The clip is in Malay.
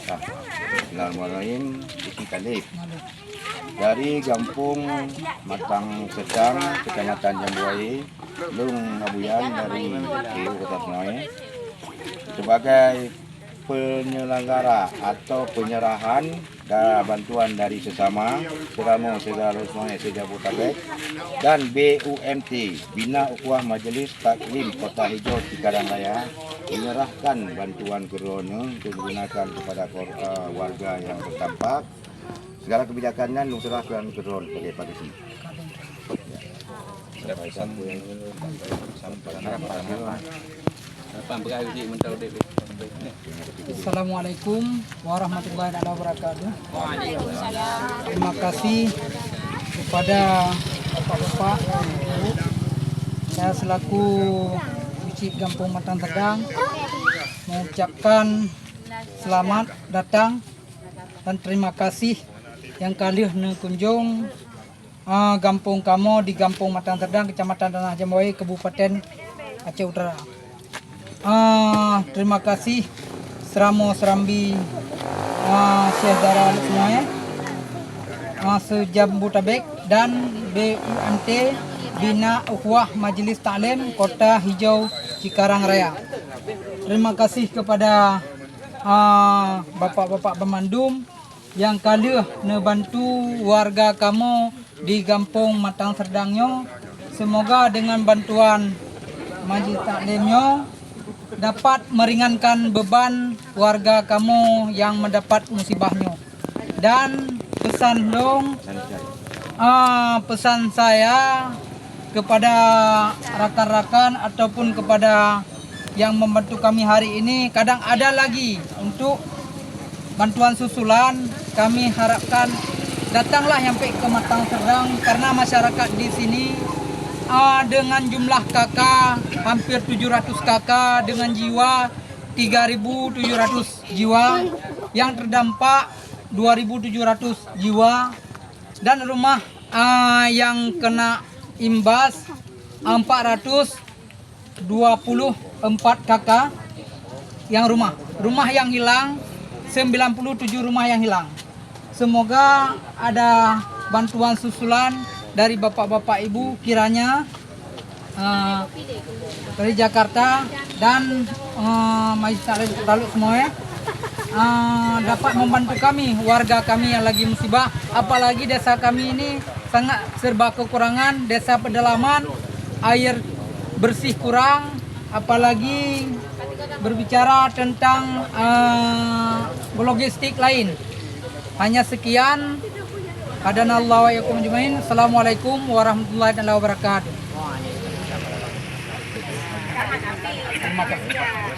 Bismillahirrahmanirrahim. Isi Kalib dari Kampung Matang Sedang, Kecamatan Jambuai, Lung Abuyan dari PU Kota Senoe, sebagai penyelenggara atau penyerahan dan bantuan dari sesama Selama Segala Senoe Sejabotabek dan BUMT Bina Ukhuwah Majelis Taklim Kota Hijau Cikarang Raya menyerahkan bantuan corona untuk digunakan kepada warga yang terdampak. Segala kebijakannya diserahkan ke drone sebagai pagisi. Assalamualaikum warahmatullahi wabarakatuh. Terima kasih kepada bapak-bapak, ibu. Saya selaku Bicik Kampung Matang Sedang mengucapkan selamat datang dan terima kasih yang kali kunjung kampung kamu di Kampung Matang Sedang, Kecamatan Tanah Jambuai, Kabupaten Aceh Utara. Terima kasih Seramo Serambi Saudara semuanya, Sejabotabek dan BUMT Bina Ukhuwah Majelis Taklim Kota Hijau Cikarang Raya. Terima kasih kepada bapak-bapak pemandum yang kali bantu warga kamu di Kampung Matang Sedangnya. Semoga dengan bantuan Majelis Taklimnya dapat meringankan beban warga kamu yang mendapat musibahnya. Dan pesan saya kepada rakan-rakan ataupun kepada yang membantu kami hari ini, kadang ada lagi untuk bantuan susulan. Kami harapkan datanglah sampai ke Matang Sedang karena masyarakat di sini dengan jumlah kakak hampir 700 kakak dengan jiwa 3.700 jiwa, yang terdampak 2.700 jiwa, dan rumah yang kena imbas 424 kakak yang rumah yang hilang 97 rumah yang hilang. Semoga ada bantuan susulan dari bapak-bapak ibu kiranya dari Jakarta dan Majelis Taklim Kota semua dapat membantu kami, warga kami yang lagi musibah. Apalagi desa kami ini sangat serba kekurangan, desa pedalaman, air bersih kurang, apalagi berbicara tentang logistik lain. Hanya sekian. Hadanallahu wa iyyakum ajmain. Assalamualaikum warahmatullahi wabarakatuh. Terima kasih.